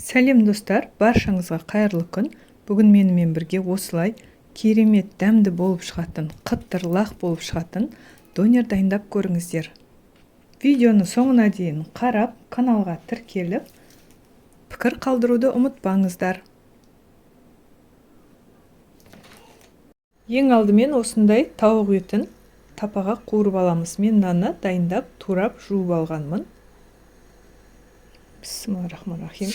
Сәлем достар, баршаңызға қайырлы күн. Бүгін менімен бірге осылай керемет дәмді болып шығатын, қыттыр лақ болып шығатын донер дайындап көріңіздер. Видеоны соңына дейін қарап, каналға тіркеліп, пікір қалдыруды ұмытпаңыздар. Ең алдымен осындай тауық етін тапаға қуырып аламыз. Мен мынаны дайындап, турап, жуып алғанмын. Бисмиллахиррахманиррахим.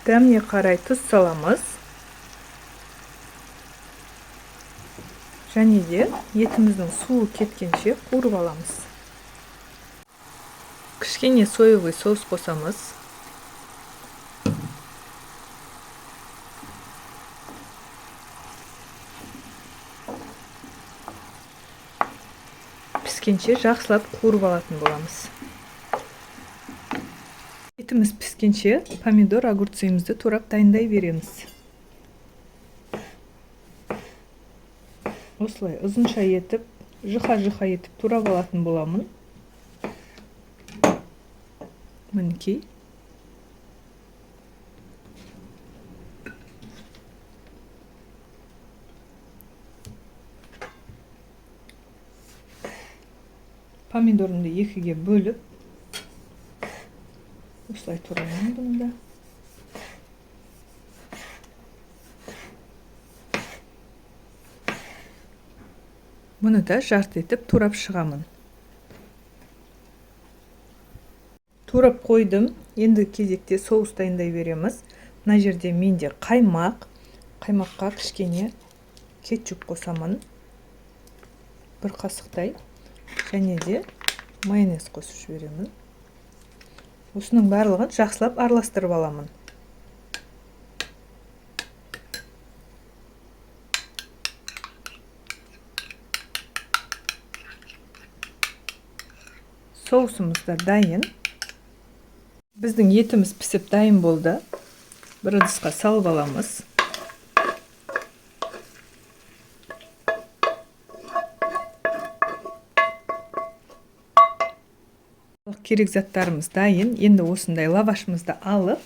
Дәміне қарай тұз саламыз. Және де етіміздің суы кеткенше қуырып аламыз. Кішкене соевый соус қосамыз. Піскенше жақсылап қуырып алатын боламыз. Етіміз піскенше помидор огурцымызды турап дайындай береміз. Осылай ұзынша етіп, жұқа етіп турап алатын боламын. Мінекей. Помидорымды екіге бөліп, осылай тураймын бұны да. Бұны да жарты етіп турап шығамын. Турап қойдым. Енді кезекте соус дайындай береміз. Мына жерде менде қаймаққа кішкене кетчуп қосамын. Бір қасықтай. Және де майонез қосып жіберемін. Осының барлығын жақсылап араластырып аламын. Соусымыз да дайын. Біздің етіміз пісіп дайын болды. Бір ыдысқа салып аламыз. Керек заттарымыз дайын. Енді осындай лавашымызды алып,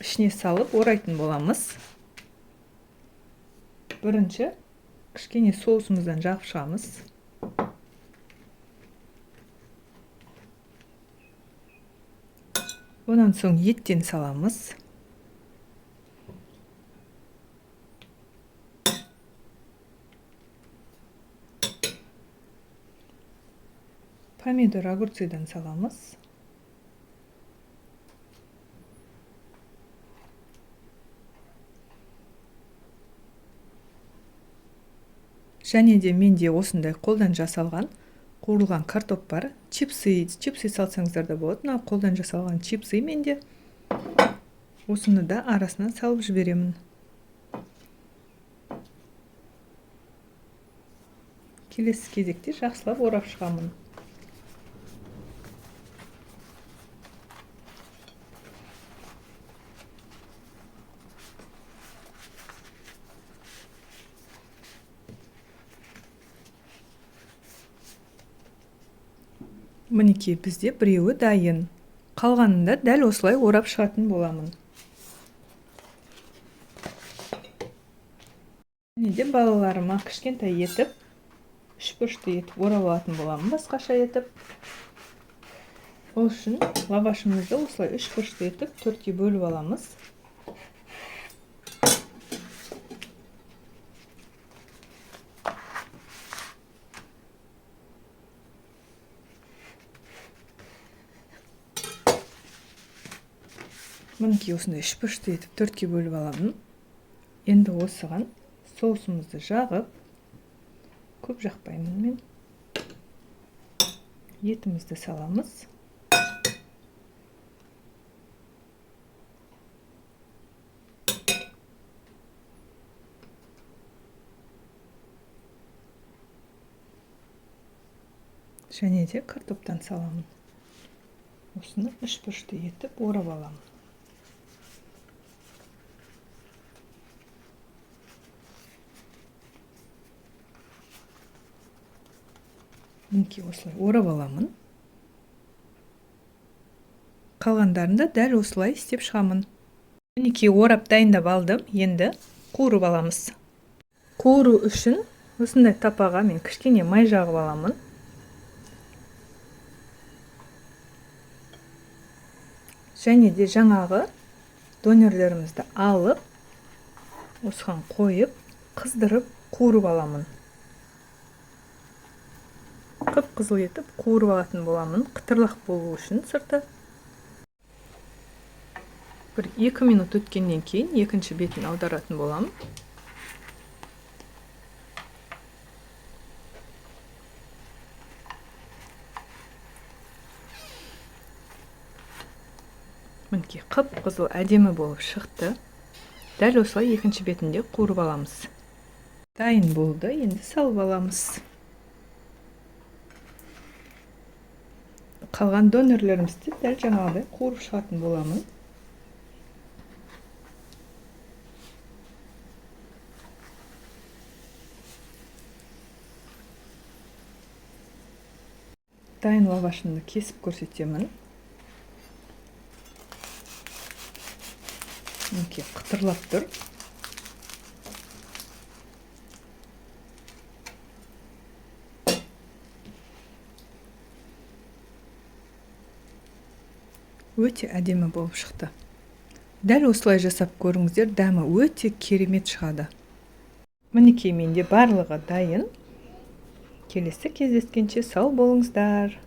ішіне салып орайтын боламыз. Бірінші кішкене соусымыздан жағып шығамыз. Онан соң еттен саламыз. Помидор огурцыдан саламыз. Және де менде осындай қолдан жасалған қуырылған картоп бар. Чипсы салсаңыздар да болады. Мына қолдан жасалған чипсы менде. Осыны да арасынан салып жіберемін. Келесі кезекте жақсылап орап шығамын. Мінекей бізде біреуі дайын. Қалғанында дәл осылай орап шығатын боламын. Және де балаларыма кішкентай етіп, үшбұрышты етіп орап алатын боламын, басқаша етіп. Ол үшін лавашымызды осылай үшбұрышты етіп, төртке бөліп аламыз. Мінекей осындай үшбұрышты етіп төртке бөліп аламын. Енді осыған соусымызды жағып, көп жақпаймын мен. Етімізді саламыз. Және де картоптан саламын. Осыны үшбұрышты етіп орап аламын. мінекей осылай орап аламын. Қалғандарын да дәл осылай істеп шығамын. Мінекей орап дайындап алдым. Енді қуырып аламыз. Қуыру үшін осындай тапаға мен кішкене май жағып аламын. Және де жаңағы донерлерімізді алып, осыған қойып, қыздырып, қуырып аламын. Қып-қызыл етіп қуырып алатын боламын, қытырлақ болу үшін сырты. Бір 2 минут өткеннен кейін екінші бетін аударатын боламын. Мінекей қып-қызыл әдемі болып шықты. Дәл осылай екінші бетінде қуырып аламыз. Дайын болды, енді салып аламыз. Қалған донерлерімізді дәл жаңағыдай қуырып шығатын боламын. Дайын лавашымды кесіп көрсетемін. Мінекей қытырлап тұр. Өте әдемі болып шықты. Дәл осылай жасап көріңіздер, дәмі өте керемет шығады. Мінекей менде барлығы дайын. Келесі кездескенше сау болыңыздар.